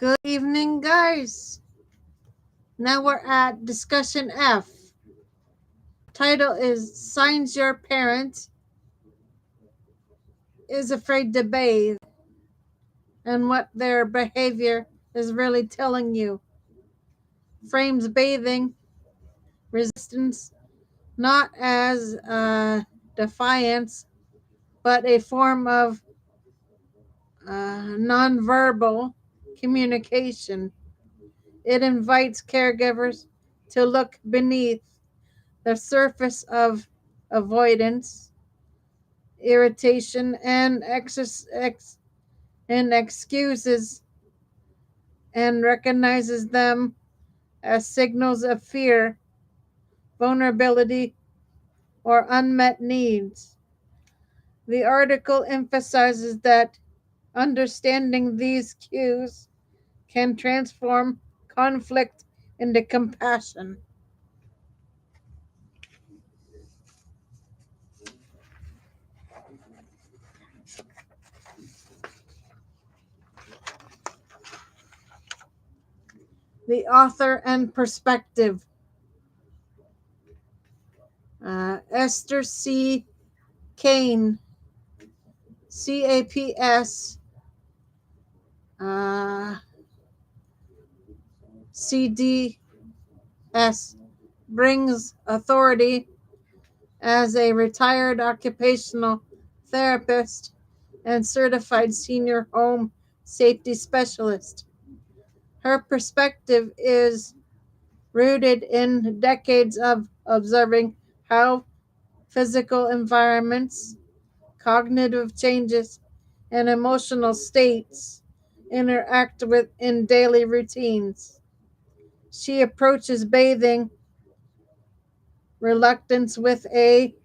Good evening, guys. Now we're at discussion F. Title is Signs Your Parent is Afraid to Bathe and What Their Behavior is Really Telling You. Frames bathing resistance not as defiance, but a form of nonverbal communication. It invites caregivers to look beneath the surface of avoidance, irritation, and excuses, and recognizes them as signals of fear, vulnerability, or unmet needs. The article emphasizes that understanding these cues can transform conflict into compassion. The author and perspective. Esther C. Kane, CAPS, CDS, brings authority as a retired occupational therapist and certified senior home safety specialist. Her perspective is rooted in decades of observing how physical environments, cognitive changes, and emotional states interact with in daily routines. She approaches bathing reluctance with a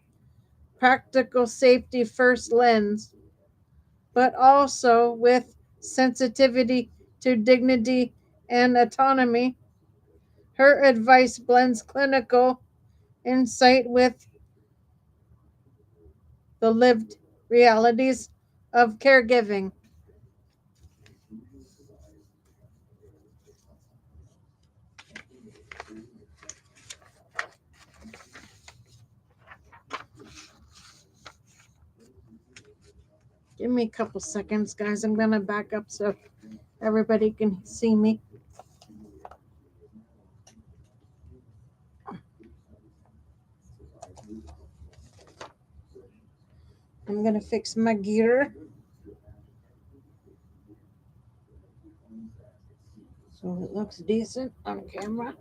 practical safety first lens, but also with sensitivity to dignity and autonomy. Her advice blends clinical insight with the lived realities of caregiving. Give me a couple seconds, guys. I'm going to back up so everybody can see me. I'm going to fix my gear so it looks decent on camera.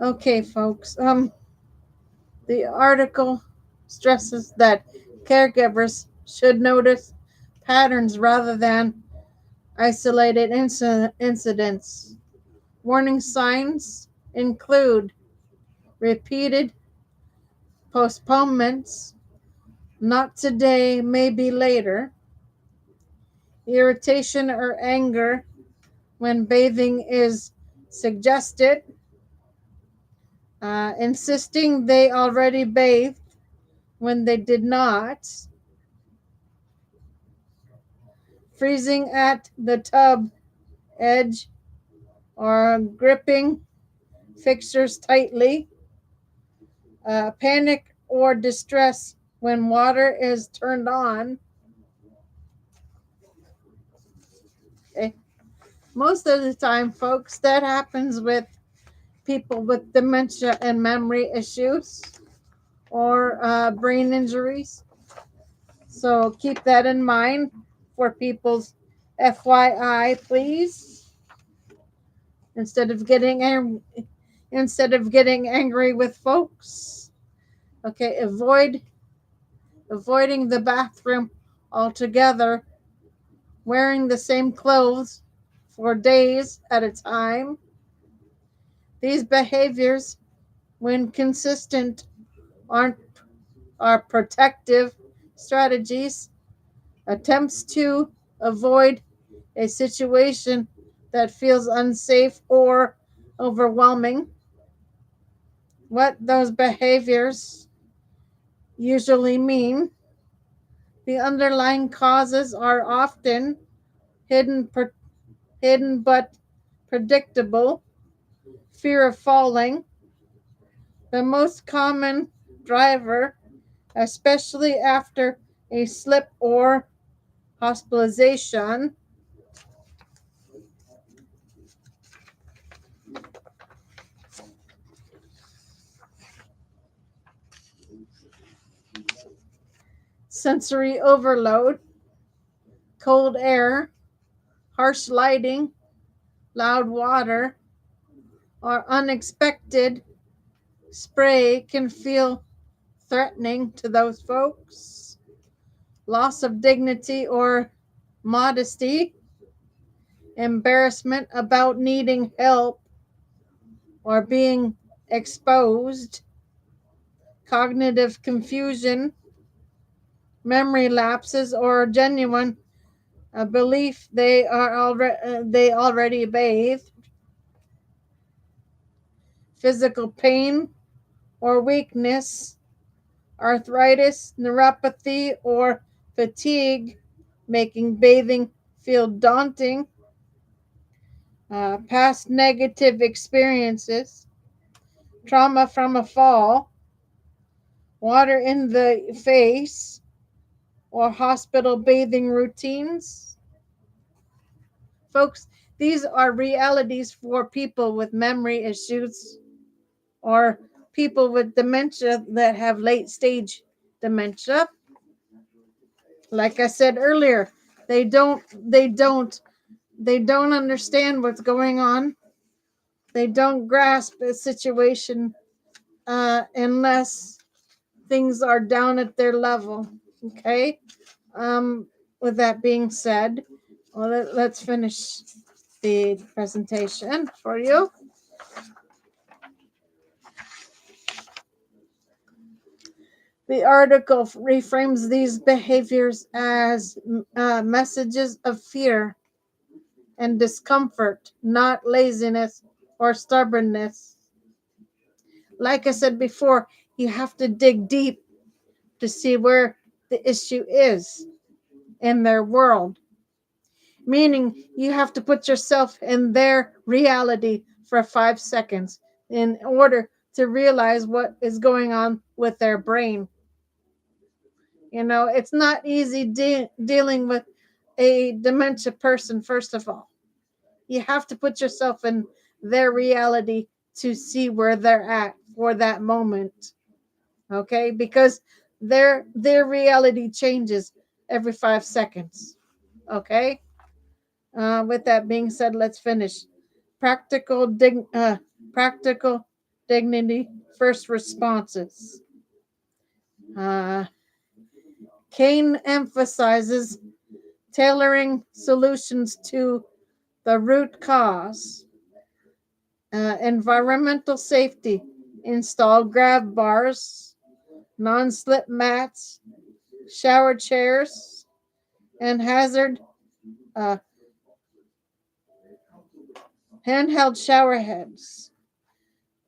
Okay, folks. The article stresses that caregivers should notice patterns rather than isolated incidents. Warning signs include repeated postponements, not today, maybe later, irritation or anger when bathing is suggested, insisting they already bathed when they did not, freezing at the tub edge or gripping fixtures tightly, panic or distress when water is turned on. Okay. Most of the time, folks, that happens with people with dementia and memory issues or brain injuries. So keep that in mind for people's FYI, please. Instead of getting angry with folks. Okay, avoiding the bathroom altogether, wearing the same clothes for days at a time. These behaviors, when consistent, are protective strategies, attempts to avoid a situation that feels unsafe or overwhelming. What those behaviors usually mean. The underlying causes are often hidden, hidden but predictable, fear of falling, the most common driver, especially after a slip or hospitalization. Sensory overload, cold air, harsh lighting, loud water, or unexpected spray can feel threatening to those folks. Loss of dignity or modesty, embarrassment about needing help or being exposed, cognitive confusion, memory lapses, or genuine belief they already bathed, physical pain or weakness, arthritis, neuropathy, or fatigue, making bathing feel daunting, past negative experiences, trauma from a fall, water in the face, or hospital bathing routines. Folks, these are realities for people with memory issues or people with dementia that have late stage dementia. Like I said earlier, they don't they don't they don't understand what's going on. They don't grasp a situation unless things are down at their level. Okay. Um, with that being said, well, let's finish the presentation for you. The article reframes these behaviors as messages of fear and discomfort, not laziness or stubbornness. Like I said before, you have to dig deep to see where the issue is in their world, meaning you have to put yourself in their reality for 5 seconds in order to realize what is going on with their brain. You know, it's not easy dealing with a dementia person, first of all. You have to put yourself in their reality to see where they're at for that moment. Okay? Because their reality changes every 5 seconds. Okay? With that being said, let's finish. Practical practical dignity first responses. Uh, Kane emphasizes tailoring solutions to the root cause. Environmental safety. Install grab bars, non-slip mats, shower chairs, and uh, handheld shower heads.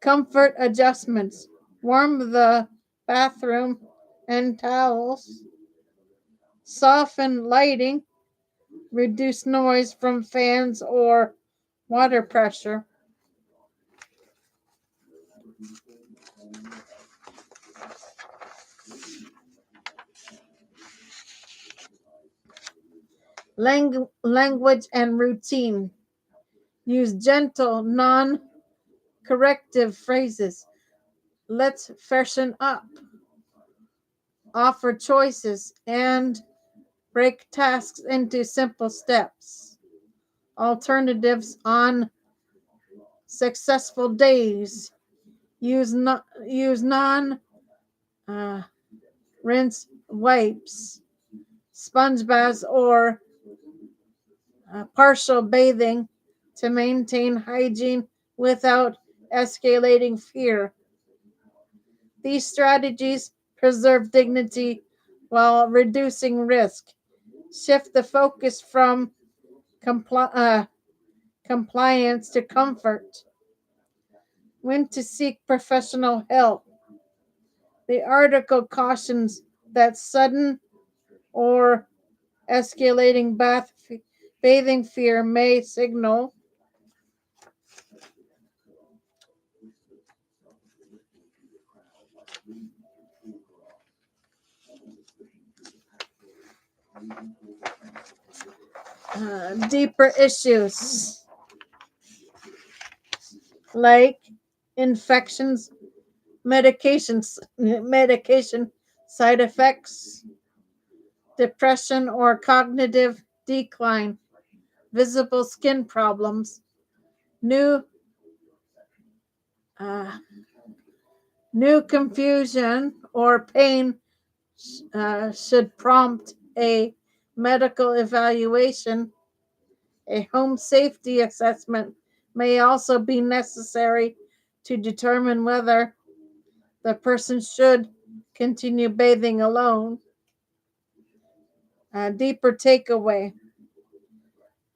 Comfort adjustments. Warm the bathroom and towels. Soften lighting. Reduce noise from fans or water pressure. Language and routine. Use gentle, non corrective phrases. Let's freshen up. Offer choices and break tasks into simple steps. Alternatives on successful days. Use non uh, rinse wipes, sponge baths, or partial bathing to maintain hygiene without escalating fear. These strategies preserve dignity while reducing risk. Shift the focus from compliance to comfort. When to seek professional help. The article cautions that sudden or escalating bath Bathing fear may signal deeper issues like infections, medication side effects, depression or cognitive decline, visible skin problems, new uh, new confusion or pain should prompt a medical evaluation. A home safety assessment may also be necessary to determine whether the person should continue bathing alone. A deeper takeaway.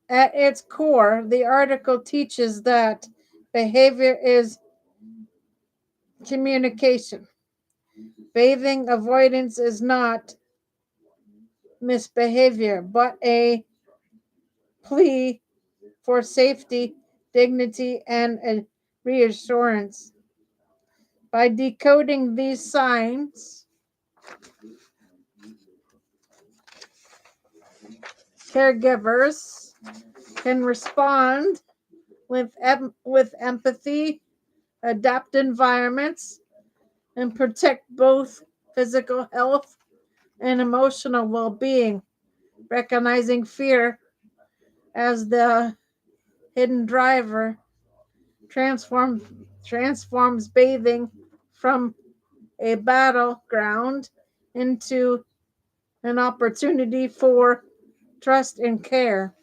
At its core, the article teaches that behavior is communication. Bathing avoidance is not misbehavior, but a plea for safety, dignity, and a reassurance. By decoding these signs, caregivers can respond with empathy, adapt environments, and protect both physical health and emotional well being, recognizing fear as the hidden driver transforms transforms bathing from a battleground into an opportunity for trust and care.